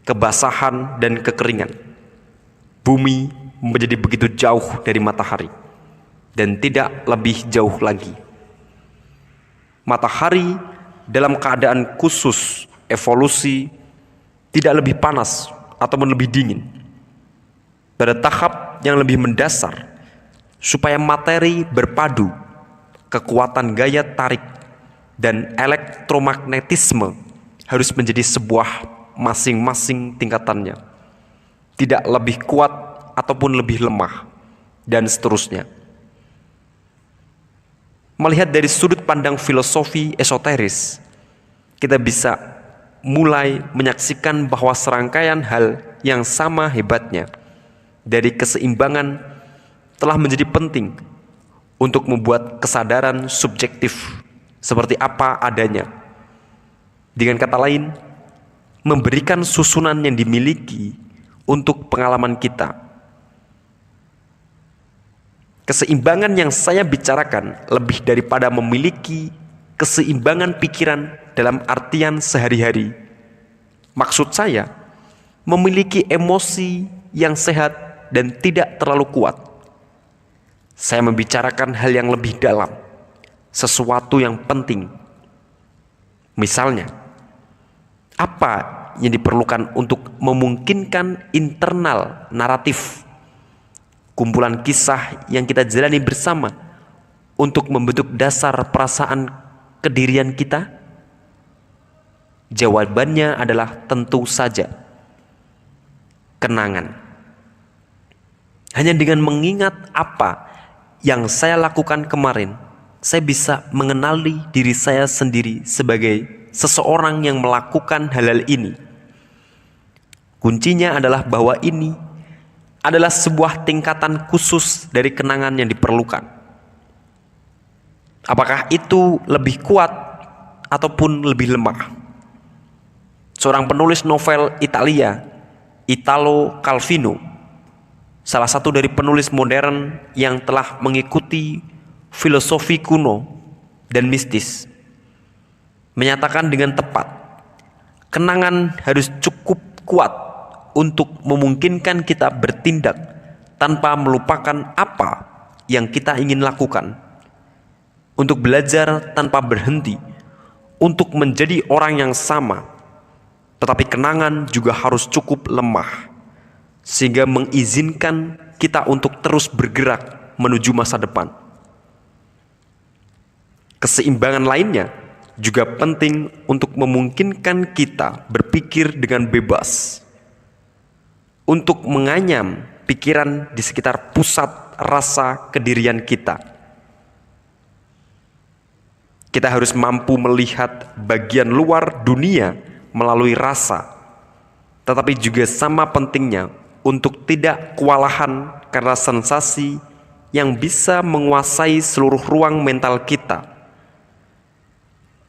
kebasahan dan kekeringan. Bumi menjadi begitu jauh dari matahari dan tidak lebih jauh lagi. Matahari dalam keadaan khusus evolusi tidak lebih panas atau lebih dingin. Pada tahap yang lebih mendasar, supaya materi berpadu, kekuatan gaya tarik, dan elektromagnetisme harus menjadi sebuah masing-masing tingkatannya, tidak lebih kuat ataupun lebih lemah, dan seterusnya. Melihat dari sudut pandang filosofi esoteris, kita bisa mulai menyaksikan bahwa serangkaian hal yang sama hebatnya dari keseimbangan telah menjadi penting untuk membuat kesadaran subjektif seperti apa adanya. Dengan kata lain, memberikan susunan yang dimiliki untuk pengalaman kita. Keseimbangan yang saya bicarakan lebih daripada memiliki keseimbangan pikiran dalam artian sehari-hari. Maksud saya, memiliki emosi yang sehat dan tidak terlalu kuat. Saya membicarakan hal yang lebih dalam, sesuatu yang penting. Misalnya, apa yang diperlukan untuk memungkinkan internal naratif, kumpulan kisah yang kita jalani bersama untuk membentuk dasar perasaan kedirian kita? Jawabannya adalah tentu saja kenangan. Hanya dengan mengingat apa yang saya lakukan kemarin, saya bisa mengenali diri saya sendiri sebagai seseorang yang melakukan hal-hal ini. Kuncinya adalah bahwa ini adalah sebuah tingkatan khusus dari kenangan yang diperlukan. Apakah itu lebih kuat ataupun lebih lemah? Seorang penulis novel Italia, Italo Calvino, salah satu dari penulis modern yang telah mengikuti filosofi kuno dan mistis, menyatakan dengan tepat, kenangan harus cukup kuat untuk memungkinkan kita bertindak tanpa melupakan apa yang kita ingin lakukan, untuk belajar tanpa berhenti, untuk menjadi orang yang sama. Tetapi kenangan juga harus cukup lemah, sehingga mengizinkan kita untuk terus bergerak menuju masa depan. Keseimbangan lainnya juga penting untuk memungkinkan kita berpikir dengan bebas, untuk menganyam pikiran di sekitar pusat rasa kedirian kita. Kita harus mampu melihat bagian luar dunia melalui rasa, tetapi juga sama pentingnya untuk tidak kewalahan karena sensasi yang bisa menguasai seluruh ruang mental kita.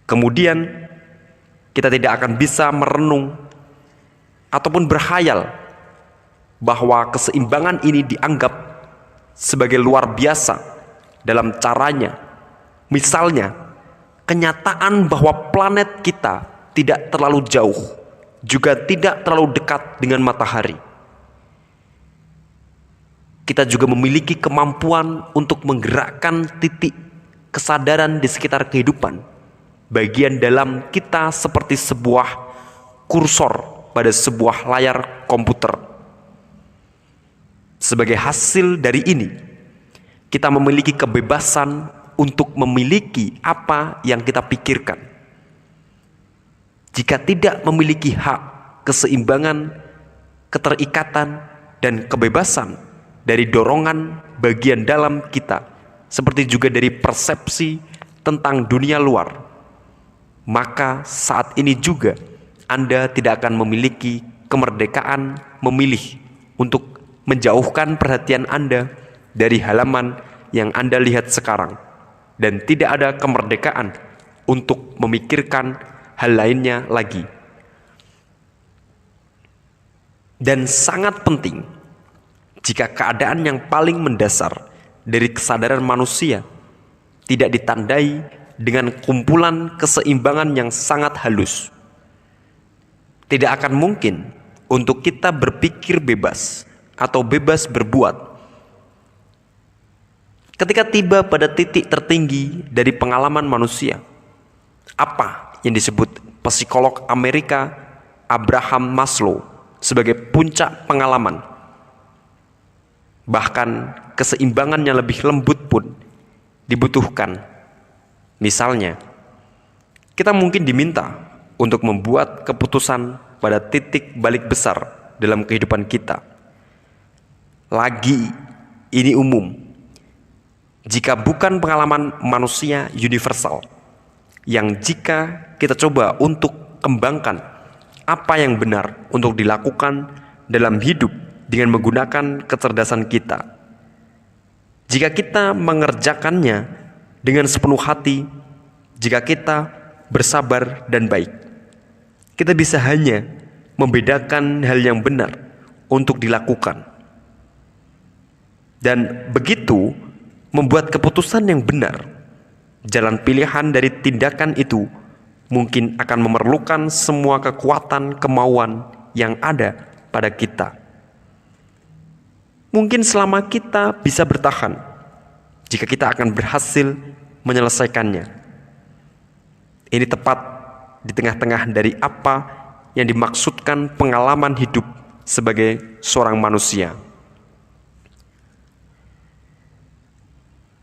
Kemudian kita tidak akan bisa merenung ataupun berkhayal bahwa keseimbangan ini dianggap sebagai luar biasa dalam caranya. Misalnya, kenyataan bahwa planet kita tidak terlalu jauh, juga tidak terlalu dekat dengan matahari. Kita juga memiliki kemampuan untuk menggerakkan titik kesadaran di sekitar kehidupan. Bagian dalam kita seperti sebuah kursor pada sebuah layar komputer. Sebagai hasil dari ini, kita memiliki kebebasan untuk memiliki apa yang kita pikirkan. Jika tidak memiliki hak, keseimbangan, keterikatan, dan kebebasan dari dorongan bagian dalam kita, seperti juga dari persepsi tentang dunia luar, maka saat ini juga Anda tidak akan memiliki kemerdekaan memilih untuk menjauhkan perhatian Anda dari halaman yang Anda lihat sekarang, dan tidak ada kemerdekaan untuk memikirkan hal lainnya lagi. Dan sangat penting, jika keadaan yang paling mendasar dari kesadaran manusia tidak ditandai dengan kumpulan keseimbangan yang sangat halus, tidak akan mungkin untuk kita berpikir bebas atau bebas berbuat. Ketika tiba pada titik tertinggi dari pengalaman manusia, apa yang disebut psikolog Amerika Abraham Maslow sebagai puncak pengalaman, bahkan keseimbangan yang lebih lembut pun dibutuhkan. Misalnya, kita mungkin diminta untuk membuat keputusan pada titik balik besar dalam kehidupan kita. Lagi, ini umum. Jika bukan pengalaman manusia universal, yang jika kita coba untuk kembangkan apa yang benar untuk dilakukan dalam hidup dengan menggunakan kecerdasan kita. Jika kita mengerjakannya dengan sepenuh hati, jika kita bersabar dan baik, kita bisa hanya membedakan hal yang benar untuk dilakukan. Dan begitu membuat keputusan yang benar, jalan pilihan dari tindakan itu mungkin akan memerlukan semua kekuatan kemauan yang ada pada kita. Mungkin selama kita bisa bertahan, jika kita akan berhasil menyelesaikannya. Ini tepat di tengah-tengah dari apa yang dimaksudkan pengalaman hidup sebagai seorang manusia.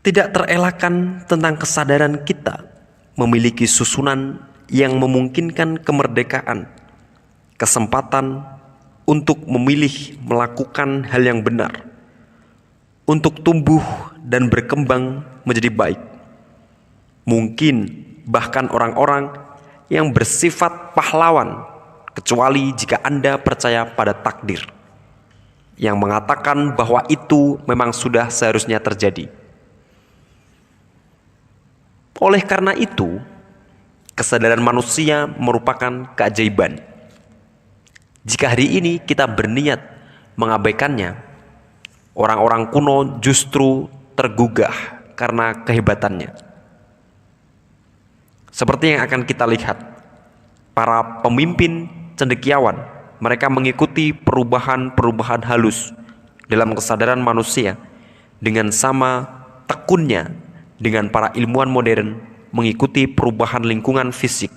Tidak terelakkan tentang kesadaran kita memiliki susunan yang memungkinkan kemerdekaan, kesempatan untuk memilih melakukan hal yang benar, untuk tumbuh dan berkembang menjadi baik. Mungkin bahkan orang-orang yang bersifat pahlawan, kecuali jika Anda percaya pada takdir, yang mengatakan bahwa itu memang sudah seharusnya terjadi. Oleh karena itu, kesadaran manusia merupakan keajaiban. Jika hari ini kita berniat mengabaikannya, orang-orang kuno justru tergugah karena kehebatannya. Seperti yang akan kita lihat, para pemimpin cendekiawan, mereka mengikuti perubahan-perubahan halus dalam kesadaran manusia dengan sama tekunnya dengan para ilmuwan modern mengikuti perubahan lingkungan fisik.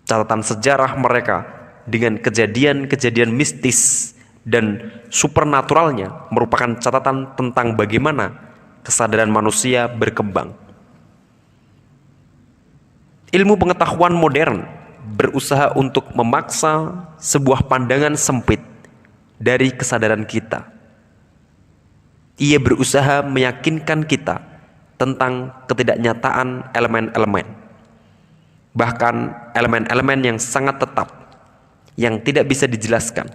Catatan sejarah mereka dengan kejadian-kejadian mistis dan supernaturalnya merupakan catatan tentang bagaimana kesadaran manusia berkembang. Ilmu pengetahuan modern berusaha untuk memaksa sebuah pandangan sempit dari kesadaran kita. Ia berusaha meyakinkan kita tentang ketidaknyataan elemen-elemen, bahkan elemen-elemen yang sangat tetap, yang tidak bisa dijelaskan.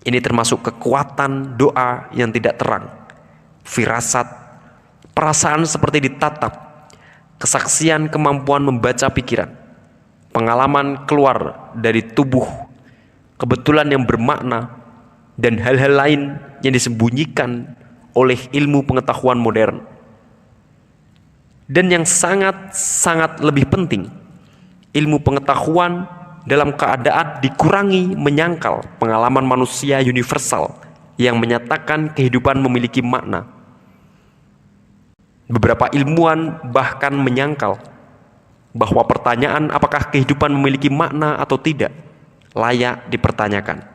Ini termasuk kekuatan doa yang tidak terang, firasat, perasaan seperti ditatap, kesaksian kemampuan membaca pikiran, pengalaman keluar dari tubuh, kebetulan yang bermakna, dan hal-hal lain yang disembunyikan oleh ilmu pengetahuan modern. Dan yang sangat-sangat lebih penting, ilmu pengetahuan dalam keadaan dikurangi menyangkal pengalaman manusia universal yang menyatakan kehidupan memiliki makna. Beberapa ilmuwan bahkan menyangkal bahwa pertanyaan apakah kehidupan memiliki makna atau tidak layak dipertanyakan.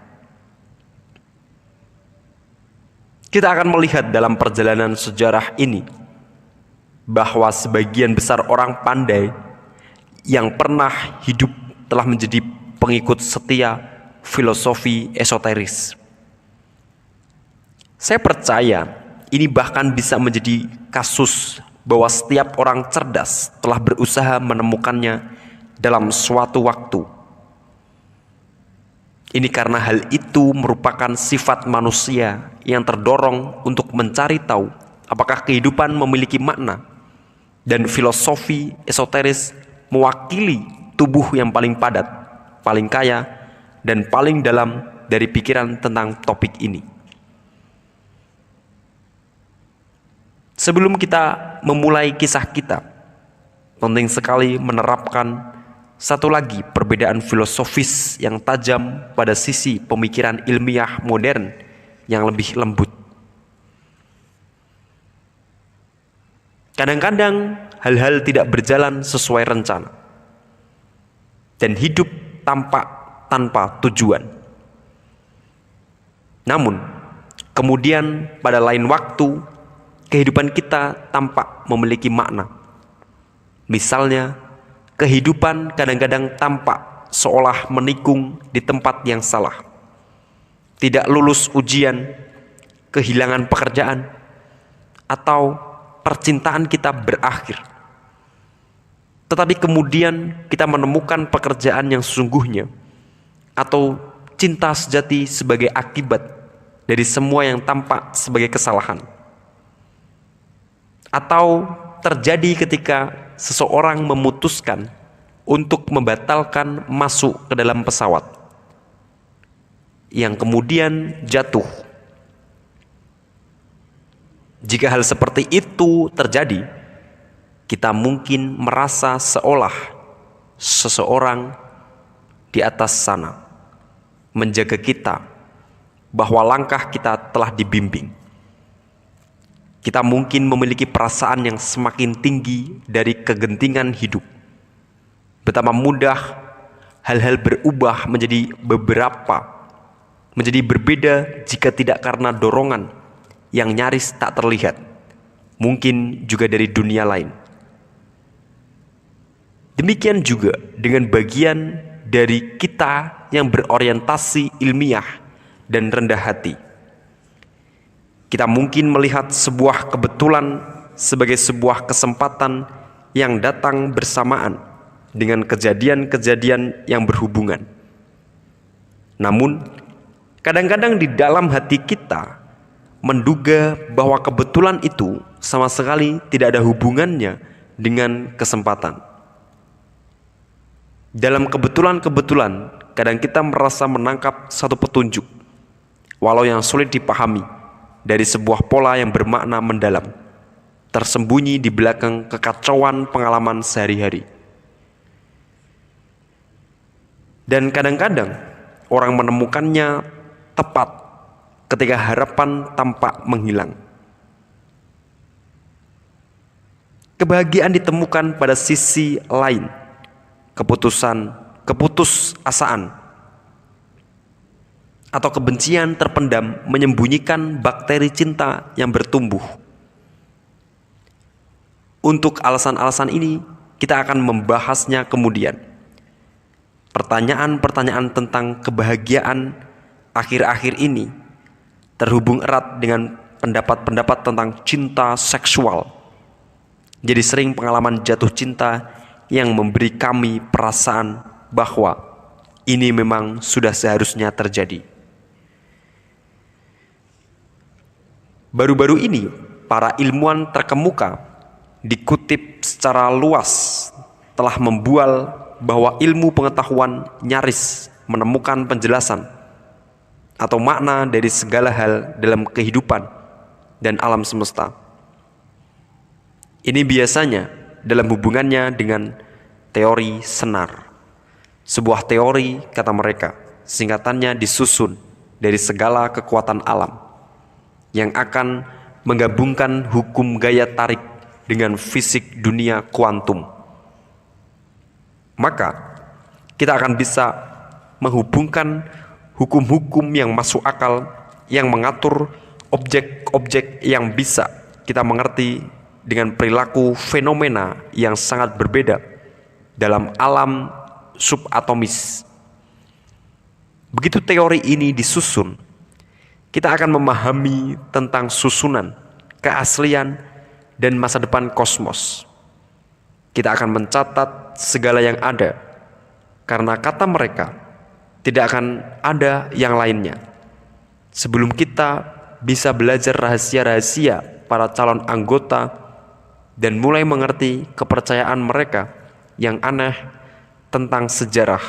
Kita akan melihat dalam perjalanan sejarah ini bahwa sebagian besar orang pandai yang pernah hidup telah menjadi pengikut setia filosofi esoteris. Saya percaya ini bahkan bisa menjadi kasus bahwa setiap orang cerdas telah berusaha menemukannya dalam suatu waktu. Ini karena hal itu merupakan sifat manusia yang terdorong untuk mencari tahu apakah kehidupan memiliki makna, dan filosofi esoteris mewakili tubuh yang paling padat, paling kaya, dan paling dalam dari pikiran tentang topik ini. Sebelum kita memulai kisah kita, penting sekali menerapkan satu lagi perbedaan filosofis yang tajam pada sisi pemikiran ilmiah modern yang lebih lembut. Kadang-kadang hal-hal tidak berjalan sesuai rencana dan hidup tampak tanpa tujuan. Namun, Kemudian pada lain waktu, kehidupan kita tampak memiliki makna. Misalnya, kehidupan kadang-kadang tampak seolah menikung di tempat yang salah. Tidak lulus ujian, kehilangan pekerjaan, atau percintaan kita berakhir. Tetapi kemudian kita menemukan pekerjaan yang sesungguhnya, atau cinta sejati sebagai akibat dari semua yang tampak sebagai kesalahan. Atau terjadi ketika seseorang memutuskan untuk membatalkan masuk ke dalam pesawat yang kemudian jatuh. Jika hal seperti itu terjadi, kita mungkin merasa seolah seseorang di atas sana menjaga kita, bahwa langkah kita telah dibimbing. Kita mungkin memiliki perasaan yang semakin tinggi dari kegentingan hidup. Betapa mudah hal-hal berubah menjadi berbeda jika tidak karena dorongan yang nyaris tak terlihat, mungkin juga dari dunia lain. Demikian juga dengan bagian dari kita yang berorientasi ilmiah dan rendah hati. Kita mungkin melihat sebuah kebetulan sebagai sebuah kesempatan yang datang bersamaan dengan kejadian-kejadian yang berhubungan. Namun, kadang-kadang di dalam hati kita menduga bahwa kebetulan itu sama sekali tidak ada hubungannya dengan kesempatan. Dalam kebetulan-kebetulan, kadang kita merasa menangkap satu petunjuk, walau yang sulit dipahami, dari sebuah pola yang bermakna mendalam, tersembunyi di belakang kekacauan pengalaman sehari-hari. Dan kadang-kadang orang menemukannya tepat ketika harapan tampak menghilang. Kebahagiaan ditemukan pada sisi lain, keputusasaan atau kebencian terpendam menyembunyikan bakteri cinta yang bertumbuh. Untuk alasan-alasan ini, kita akan membahasnya kemudian. Pertanyaan-pertanyaan tentang kebahagiaan akhir-akhir ini terhubung erat dengan pendapat-pendapat tentang cinta seksual. Jadi sering pengalaman jatuh cinta yang memberi kami perasaan bahwa ini memang sudah seharusnya terjadi. Baru-baru ini, para ilmuwan terkemuka dikutip secara luas telah membual bahwa ilmu pengetahuan nyaris menemukan penjelasan atau makna dari segala hal dalam kehidupan dan alam semesta. Ini biasanya dalam hubungannya dengan teori senar. Sebuah teori, kata mereka, singkatannya disusun dari segala kekuatan alam, yang akan menggabungkan hukum gaya tarik dengan fisik dunia kuantum. Maka kita akan bisa menghubungkan hukum-hukum yang masuk akal, yang mengatur objek-objek yang bisa kita mengerti dengan perilaku fenomena yang sangat berbeda dalam alam subatomis. Begitu teori ini disusun, kita akan memahami tentang susunan, keaslian, dan masa depan kosmos. Kita akan mencatat segala yang ada, karena kata mereka, tidak akan ada yang lainnya. Sebelum kita bisa belajar rahasia-rahasia para calon anggota dan mulai mengerti kepercayaan mereka yang aneh tentang sejarah.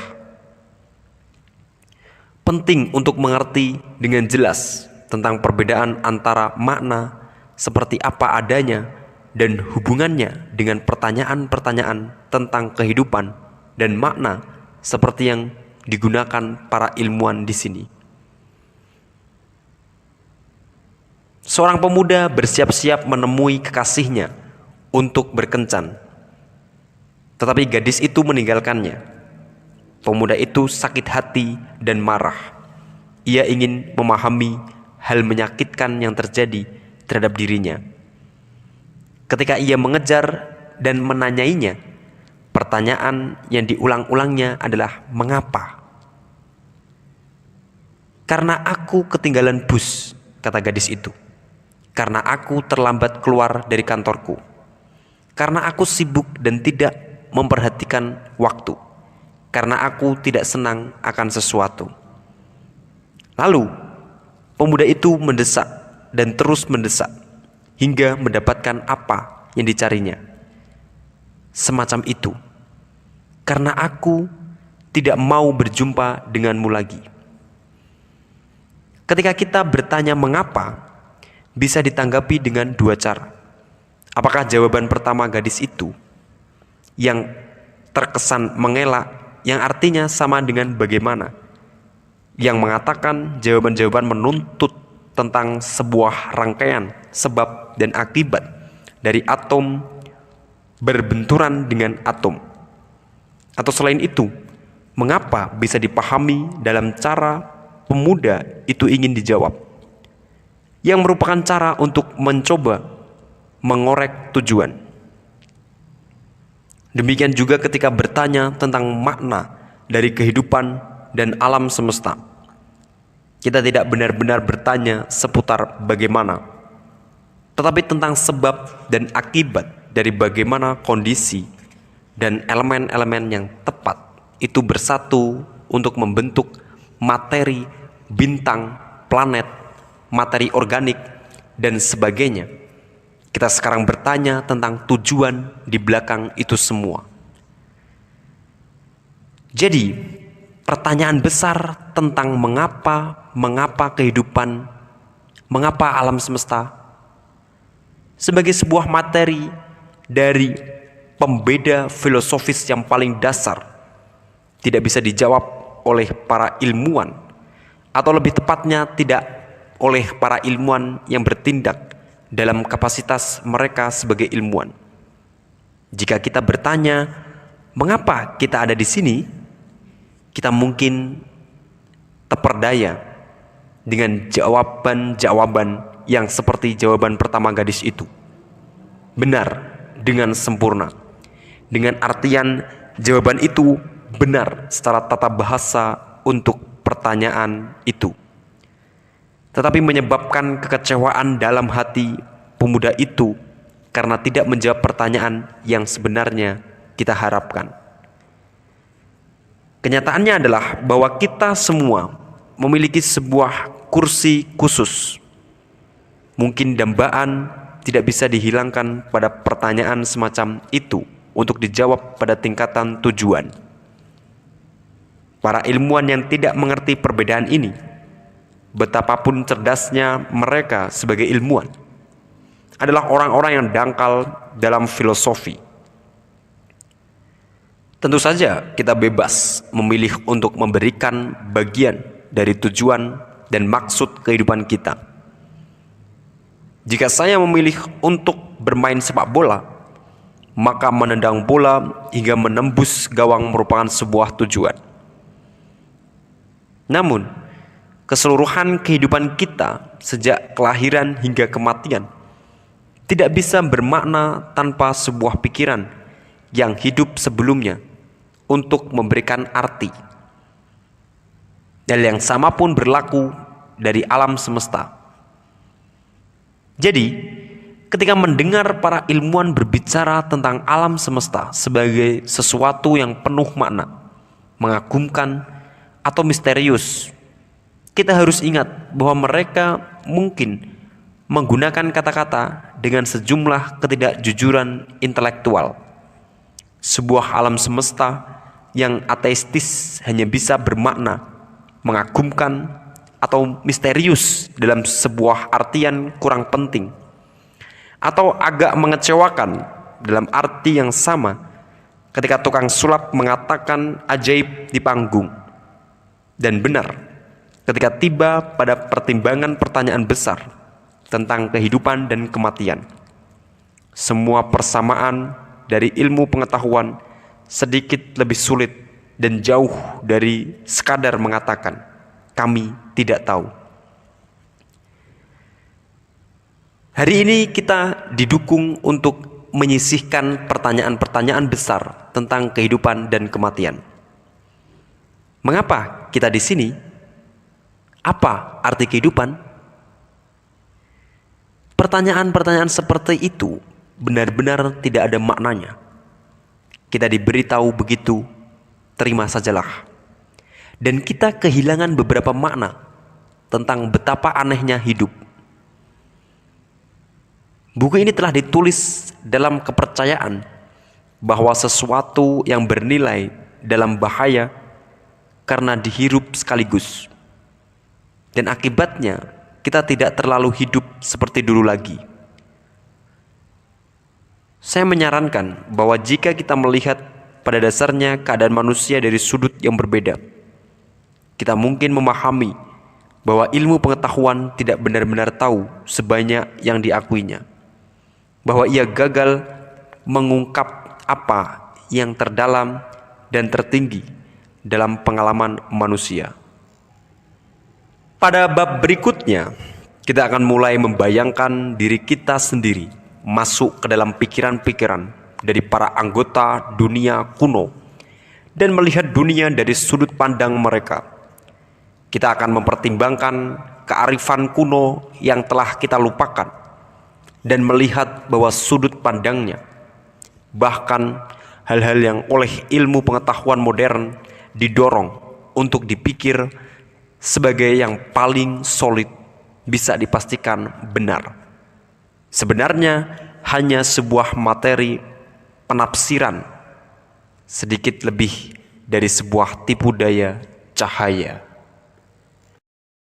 Penting untuk mengerti dengan jelas tentang perbedaan antara makna seperti apa adanya dan hubungannya dengan pertanyaan-pertanyaan tentang kehidupan dan makna seperti yang digunakan para ilmuwan di sini. Seorang pemuda bersiap-siap menemui kekasihnya untuk berkencan, tetapi gadis itu meninggalkannya. Pemuda itu sakit hati dan marah. Ia ingin memahami hal menyakitkan yang terjadi terhadap dirinya. Ketika ia mengejar dan menanyainya, pertanyaan yang diulang-ulangnya adalah mengapa? Karena aku ketinggalan bus, kata gadis itu. Karena aku terlambat keluar dari kantorku. Karena aku sibuk dan tidak memperhatikan waktu. Karena aku tidak senang akan sesuatu. Lalu, pemuda itu mendesak dan terus mendesak hingga mendapatkan apa yang dicarinya. Semacam itu. Karena aku tidak mau berjumpa denganmu lagi. Ketika kita bertanya mengapa, bisa ditanggapi dengan dua cara. Apakah jawaban pertama gadis itu yang terkesan mengelak, yang artinya sama dengan bagaimana, yang mengatakan jawaban-jawaban menuntut tentang sebuah rangkaian sebab dan akibat dari atom berbenturan dengan atom. Atau selain itu, mengapa bisa dipahami dalam cara pemuda itu ingin dijawab, yang merupakan cara untuk mencoba mengorek tujuan. Demikian juga ketika bertanya tentang makna dari kehidupan dan alam semesta. Kita tidak benar-benar bertanya seputar bagaimana, tetapi tentang sebab dan akibat dari bagaimana kondisi dan elemen-elemen yang tepat itu bersatu untuk membentuk materi, bintang, planet, materi organik, dan sebagainya. Kita sekarang bertanya tentang tujuan di belakang itu semua. Jadi, pertanyaan besar tentang mengapa kehidupan, mengapa alam semesta, sebagai sebuah materi dari pembeda filosofis yang paling dasar, tidak bisa dijawab oleh para ilmuwan, atau lebih tepatnya tidak oleh para ilmuwan yang bertindak dalam kapasitas mereka sebagai ilmuwan. Jika kita bertanya, mengapa kita ada di sini? Kita mungkin terperdaya dengan jawaban-jawaban yang seperti jawaban pertama gadis itu. Benar dengan sempurna. Dengan artian jawaban itu benar secara tata bahasa untuk pertanyaan itu. Tetapi menyebabkan kekecewaan dalam hati pemuda itu karena tidak menjawab pertanyaan yang sebenarnya kita harapkan. Kenyataannya adalah bahwa kita semua memiliki sebuah kursi khusus. Mungkin dambaan tidak bisa dihilangkan pada pertanyaan semacam itu untuk dijawab pada tingkatan tujuan. Para ilmuwan yang tidak mengerti perbedaan ini, betapapun cerdasnya mereka sebagai ilmuwan, adalah orang-orang yang dangkal dalam filosofi. Tentu saja kita bebas memilih untuk memberikan bagian dari tujuan dan maksud kehidupan kita. Jika saya memilih untuk bermain sepak bola, maka menendang bola hingga menembus gawang merupakan sebuah tujuan. Namun, keseluruhan kehidupan kita sejak kelahiran hingga kematian tidak bisa bermakna tanpa sebuah pikiran yang hidup sebelumnya untuk memberikan arti. Dan yang sama pun berlaku dari alam semesta. Jadi, ketika mendengar para ilmuwan berbicara tentang alam semesta sebagai sesuatu yang penuh makna, mengagumkan, atau misterius, kita harus ingat bahwa mereka mungkin menggunakan kata-kata dengan sejumlah ketidakjujuran intelektual. Sebuah alam semesta yang ateistis hanya bisa bermakna mengagumkan atau misterius dalam sebuah artian kurang penting, atau agak mengecewakan dalam arti yang sama ketika tukang sulap mengatakan ajaib di panggung, dan benar ketika tiba pada pertimbangan pertanyaan besar tentang kehidupan dan kematian. Semua persamaan dari ilmu pengetahuan sedikit lebih sulit dan jauh dari sekadar mengatakan kami tidak tahu. Hari ini kita didukung untuk menyisihkan pertanyaan-pertanyaan besar tentang kehidupan dan kematian. Mengapa kita di sini? Apa arti kehidupan? Pertanyaan-pertanyaan seperti itu benar-benar tidak ada maknanya. Kita diberitahu begitu, terima sajalah. Dan kita kehilangan beberapa makna tentang betapa anehnya hidup. Buku ini telah ditulis dalam kepercayaan bahwa sesuatu yang bernilai dalam bahaya karena dihirup sekaligus. Dan akibatnya kita tidak terlalu hidup seperti dulu lagi. Saya menyarankan bahwa jika kita melihat pada dasarnya keadaan manusia dari sudut yang berbeda, kita mungkin memahami bahwa ilmu pengetahuan tidak benar-benar tahu sebanyak yang diakuinya, bahwa ia gagal mengungkap apa yang terdalam dan tertinggi dalam pengalaman manusia. Pada bab berikutnya, kita akan mulai membayangkan diri kita sendiri masuk ke dalam pikiran-pikiran dari para anggota dunia kuno dan melihat dunia dari sudut pandang mereka. Kita akan mempertimbangkan kearifan kuno yang telah kita lupakan dan melihat bahwa sudut pandangnya, bahkan hal-hal yang oleh ilmu pengetahuan modern didorong untuk dipikir sebagai yang paling solid, bisa dipastikan benar. Sebenarnya hanya sebuah materi penafsiran, sedikit lebih dari sebuah tipu daya cahaya.